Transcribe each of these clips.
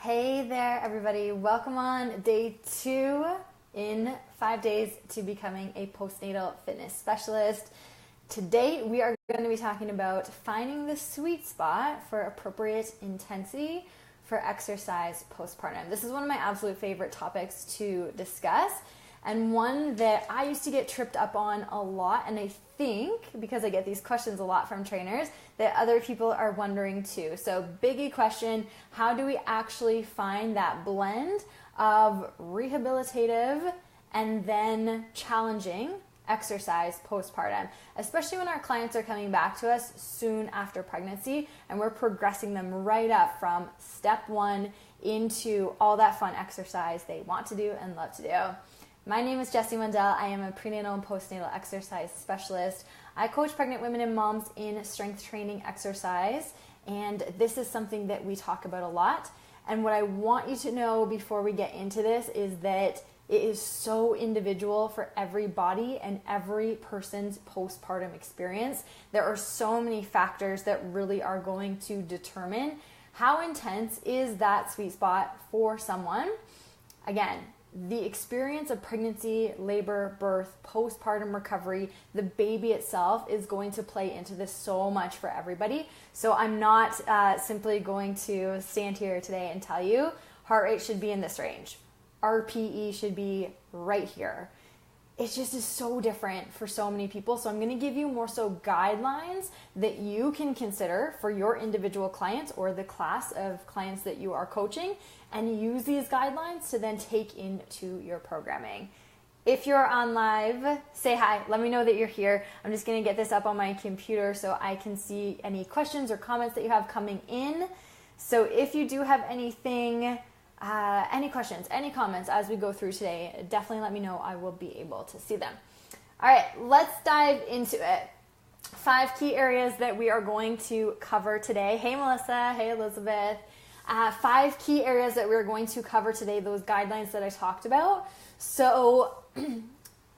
Hey there, everybody. Welcome on day 2 in 5 days to becoming a postnatal fitness specialist. Today, we are going to be talking about finding the sweet spot for appropriate intensity for exercise postpartum. This is one of my absolute favorite topics to discuss, and one that I used to get tripped up on a lot, and I think, because I get these questions a lot from trainers, that other people are wondering too. So biggie question, how do we actually find that blend of rehabilitative and then challenging exercise postpartum, especially when our clients are coming back to us soon after pregnancy and we're progressing them right up from step 1 into all that fun exercise they want to do and love to do. My name is Jessie Mundell. I am a prenatal and postnatal exercise specialist. I coach pregnant women and moms in strength training exercise, and this is something that we talk about a lot. And what I want you to know before we get into this is that it is so individual for every body and every person's postpartum experience. There are so many factors that really are going to determine how intense is that sweet spot for someone. Again, the experience of pregnancy, labor, birth, postpartum recovery, the baby itself is going to play into this so much for everybody. So I'm not simply going to stand here today and tell you heart rate should be in this range. RPE should be right here. It just is so different for so many people. So I'm going to give you more so guidelines that you can consider for your individual clients or the class of clients that you are coaching, and use these guidelines to then take into your programming. If you're on live, say hi. Let me know that you're here. I'm just going to get this up on my computer so I can see any questions or comments that you have coming in. So if you do have anything, any questions, any comments as we go through today, definitely let me know. I will be able to see them. All right, let's dive into it. 5 key areas that we are going to cover today. Hey, Melissa. Hey, Elizabeth. 5 key areas that we're going to cover today, those guidelines that I talked about. So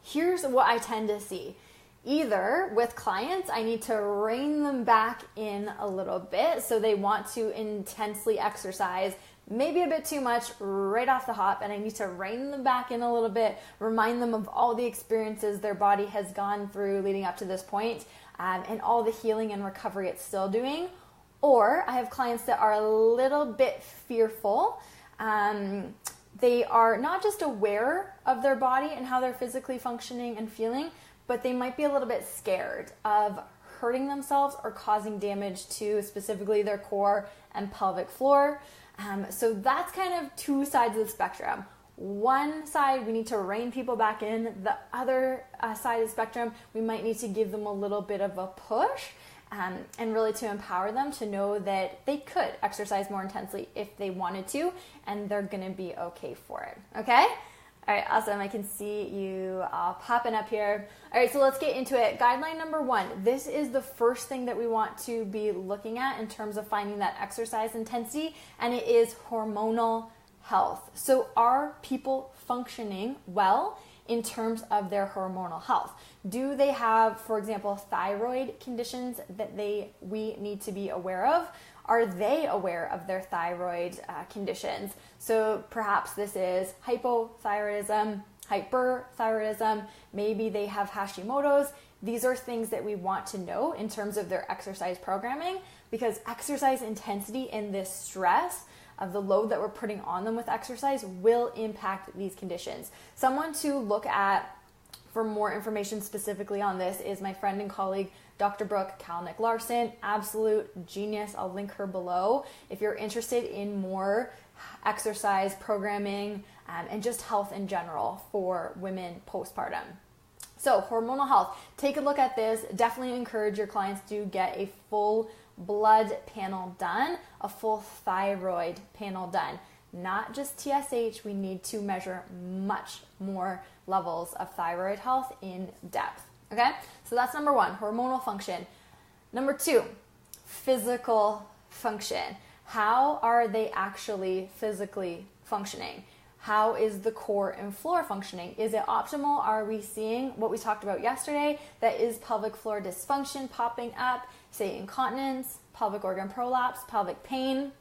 here's what I tend to see. Either with clients, I need to rein them back in a little bit. So they want to intensely exercise, maybe a bit too much right off the hop, and I need to rein them back in a little bit, remind them of all the experiences their body has gone through leading up to this point, and all the healing and recovery it's still doing. Or I have clients that are a little bit fearful. They are not just aware of their body and how they're physically functioning and feeling, but they might be a little bit scared of hurting themselves or causing damage to specifically their core and pelvic floor. So that's kind of 2 sides of the spectrum. One side, we need to rein people back in. The other side of the spectrum, we might need to give them a little bit of a push. And really to empower them to know that they could exercise more intensely if they wanted to, and they're going to be okay for it. Okay? All right, awesome. I can see you all popping up here. All right, so let's get into it. Guideline number 1. This is the first thing that we want to be looking at in terms of finding that exercise intensity, and it is hormonal health. So are people functioning well in terms of their hormonal health? Do they have, for example, thyroid conditions that we need to be aware of? Are they aware of their thyroid conditions? So perhaps this is hypothyroidism, hyperthyroidism, maybe they have Hashimoto's. These are things that we want to know in terms of their exercise programming, because exercise intensity and this stress of the load that we're putting on them with exercise will impact these conditions. Someone to look at for more information specifically on this is my friend and colleague, Dr. Brooke Kalnick-Larson, absolute genius. I'll link her below if you're interested in more exercise programming and just health in general for women postpartum. So hormonal health, take a look at this. Definitely encourage your clients to get a full blood panel done, a full thyroid panel done. Not just TSH, we need to measure much more levels of thyroid health in depth. Okay, so that's number 1, hormonal function. Number 2, physical function. How are they actually physically functioning? How is the core and floor functioning? Is it optimal? Are we seeing what we talked about yesterday, that is pelvic floor dysfunction popping up, say incontinence, pelvic organ prolapse, pelvic pain?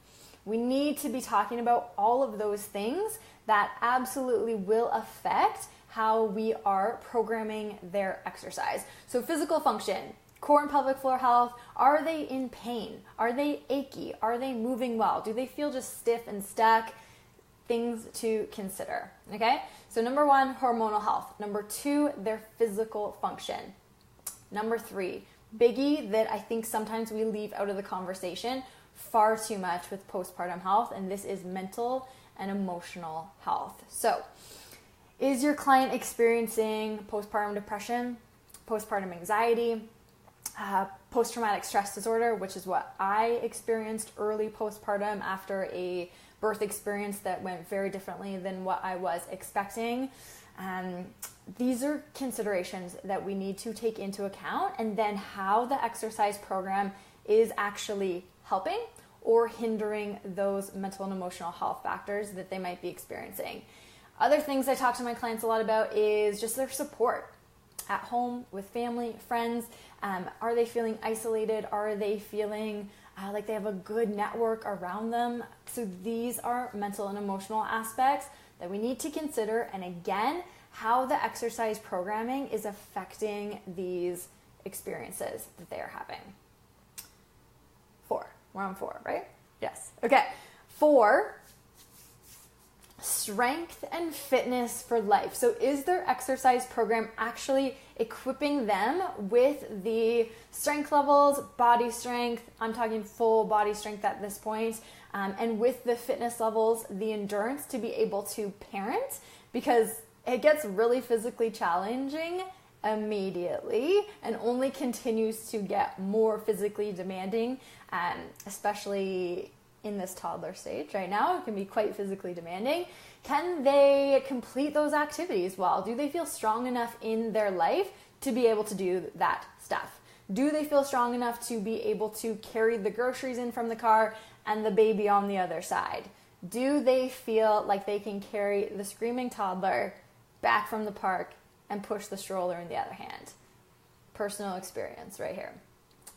We need to be talking about all of those things that absolutely will affect how we are programming their exercise. So physical function, core and pelvic floor health, are they in pain? Are they achy? Are they moving well? Do they feel just stiff and stuck? Things to consider, okay? So number 1, hormonal health. Number 2, their physical function. Number 3, biggie that I think sometimes we leave out of the conversation far too much with postpartum health, and this is mental and emotional health. So, is your client experiencing postpartum depression, postpartum anxiety, post-traumatic stress disorder, which is what I experienced early postpartum after a birth experience that went very differently than what I was expecting? These are considerations that we need to take into account, and then how the exercise program is actually helping or hindering those mental and emotional health factors that they might be experiencing. Other things I talk to my clients a lot about is just their support at home with family, friends. Are they feeling isolated? Are they feeling like they have a good network around them? So these are mental and emotional aspects that we need to consider, and again, how the exercise programming is affecting these experiences that they are having. 4. We're on 4, right? Yes. Okay. 4, strength and fitness for life. So is their exercise program actually equipping them with the strength levels, body strength? I'm talking full body strength at this point, and with the fitness levels, the endurance to be able to parent, because it gets really physically challenging immediately and only continues to get more physically demanding, especially in this toddler stage right now. It can be quite physically demanding. Can they complete those activities well? Do they feel strong enough in their life to be able to do that stuff? Do they feel strong enough to be able to carry the groceries in from the car and the baby on the other side? Do they feel like they can carry the screaming toddler back from the park and push the stroller in the other hand? Personal experience right here.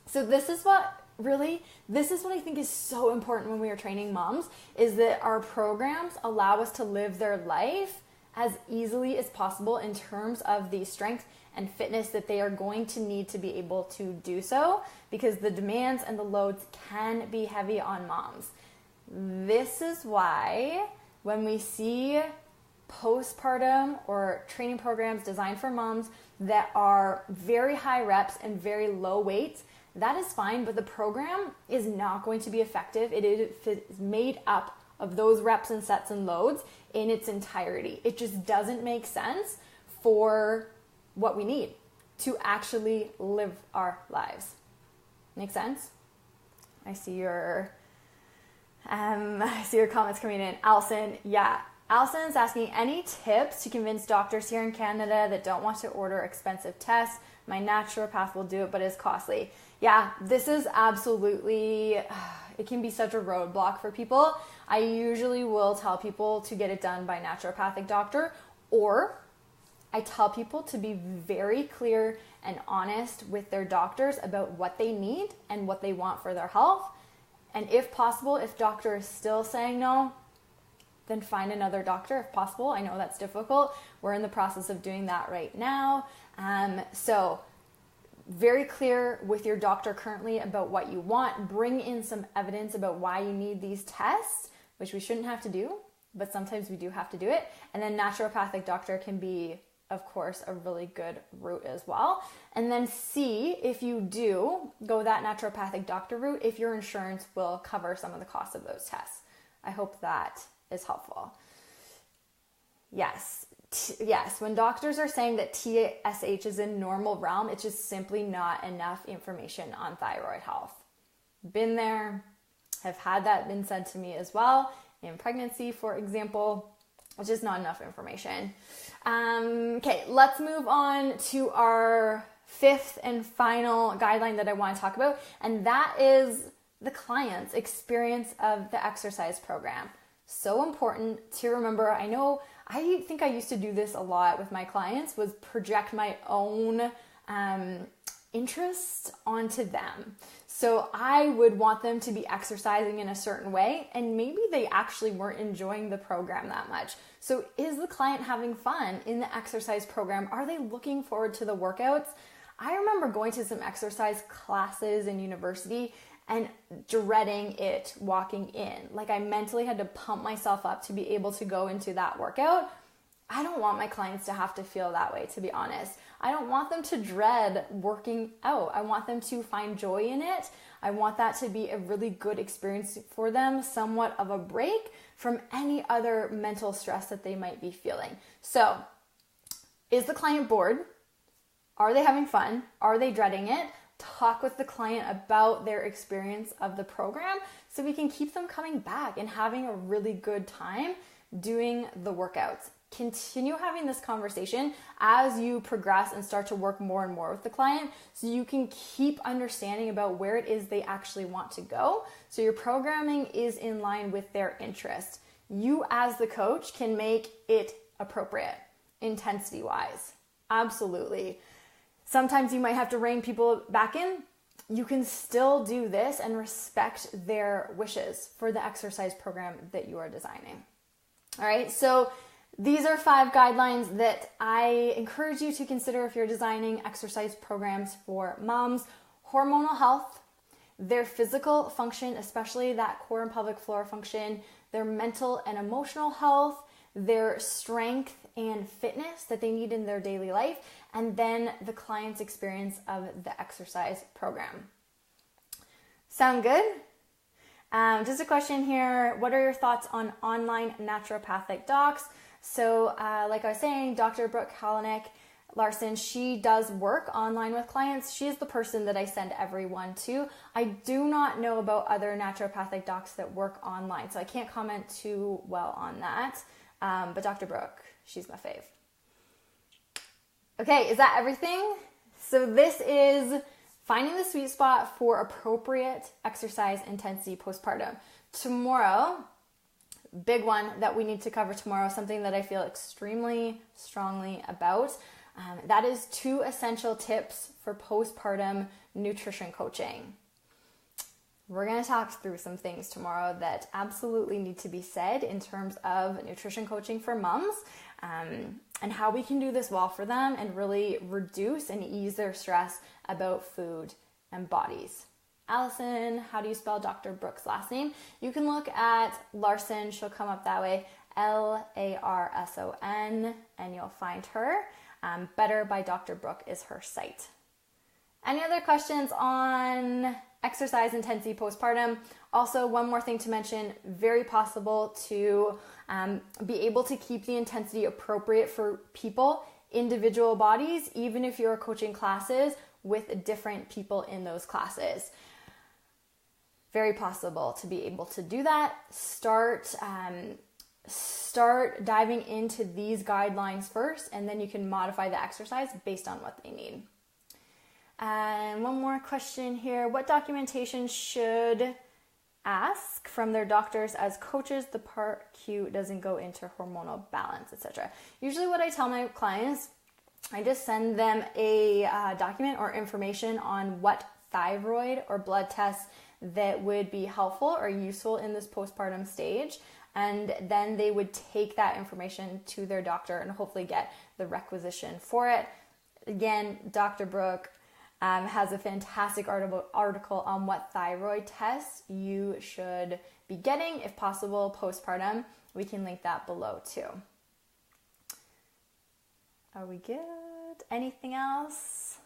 So this is what I think is so important when we are training moms, is that our programs allow us to live their life as easily as possible in terms of the strength and fitness that they are going to need to be able to do so, because the demands and the loads can be heavy on moms. This is why when we see postpartum or training programs designed for moms that are very high reps and very low weights, that is fine, but the program is not going to be effective. It is made up of those reps and sets and loads in its entirety. It just doesn't make sense for what we need to actually live our lives. Make sense? I see your comments coming in. Allison, yeah. Allison is asking, any tips to convince doctors here in Canada that don't want to order expensive tests? My naturopath will do it, but it's costly. Yeah, this is absolutely, it can be such a roadblock for people. I usually will tell people to get it done by a naturopathic doctor, or I tell people to be very clear and honest with their doctors about what they need and what they want for their health. And if possible, if doctor is still saying no, then find another doctor if possible. I know that's difficult. We're in the process of doing that right now. So very clear with your doctor currently about what you want. Bring in some evidence about why you need these tests, which we shouldn't have to do, but sometimes we do have to do it. And then naturopathic doctor can be, of course, a really good route as well. And then see if you do go that naturopathic doctor route, if your insurance will cover some of the costs of those tests. I hope that is helpful. Yes, when doctors are saying that TSH is in normal realm, it's just simply not enough information on thyroid health. Been there, have had that been said to me as well. In pregnancy, for example, it's just not enough information. Okay, let's move on to our 5th and final guideline that I want to talk about, and that is the client's experience of the exercise program. So important to remember. I think I used to do this a lot with my clients, was project my own interest onto them. So I would want them to be exercising in a certain way, and maybe they actually weren't enjoying the program that much. So is the client having fun in the exercise program? Are they looking forward to the workouts? I remember going to some exercise classes in university and dreading it walking in. Like, I mentally had to pump myself up to be able to go into that workout. I don't want my clients to have to feel that way, to be honest. I don't want them to dread working out. I want them to find joy in it. I want that to be a really good experience for them, somewhat of a break from any other mental stress that they might be feeling. So, is the client bored? Are they having fun? Are they dreading it? Talk with the client about their experience of the program so we can keep them coming back and having a really good time doing the workouts. Continue having this conversation as you progress and start to work more and more with the client so you can keep understanding about where it is they actually want to go, so your programming is in line with their interest. You as the coach can make it appropriate, intensity-wise. Absolutely. Sometimes you might have to rein people back in. You can still do this and respect their wishes for the exercise program that you are designing. All right, so these are 5 guidelines that I encourage you to consider if you're designing exercise programs for moms. Hormonal health, their physical function, especially that core and pelvic floor function, their mental and emotional health, their strength and fitness that they need in their daily life, and then the client's experience of the exercise program. Sound good? Just a question here. What are your thoughts on online naturopathic docs? So like I was saying, Dr. Brooke Larson, she does work online with clients. She is the person that I send everyone to. I do not know about other naturopathic docs that work online, so I can't comment too well on that. But Dr. Brooke, she's my fave. Okay, is that everything? So this is finding the sweet spot for appropriate exercise intensity postpartum. Tomorrow, big one that we need to cover tomorrow, something that I feel extremely strongly about. That is 2 essential tips for postpartum nutrition coaching. We're going to talk through some things tomorrow that absolutely need to be said in terms of nutrition coaching for moms, and how we can do this well for them and really reduce and ease their stress about food and bodies. Allison, how do you spell Dr. Brooke's last name? You can look at Larson, she'll come up that way, Larson, and you'll find her. Better by Dr. Brooke is her site. Any other questions on exercise intensity postpartum? Also, one more thing to mention, very possible to be able to keep the intensity appropriate for people, individual bodies, even if you're coaching classes with different people in those classes. Very possible to be able to do that. Start diving into these guidelines first, and then you can modify the exercise based on what they need. And one more question here. What documentation should ask from their doctors as coaches? The part Q doesn't go into hormonal balance, etc. Usually what I tell my clients, I just send them a document or information on what thyroid or blood tests that would be helpful or useful in this postpartum stage. And then they would take that information to their doctor and hopefully get the requisition for it. Again, Dr. Brooke has a fantastic article on what thyroid tests you should be getting, if possible, postpartum. We can link that below too. Are we good? Anything else?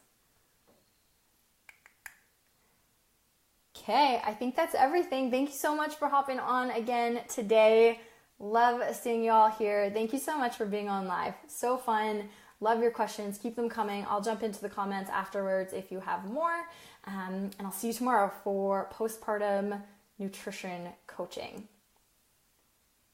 Okay, I think that's everything. Thank you so much for hopping on again today. Love seeing you all here. Thank you so much for being on live. So fun. Love your questions. Keep them coming. I'll jump into the comments afterwards if you have more. And I'll see you tomorrow for postpartum nutrition coaching.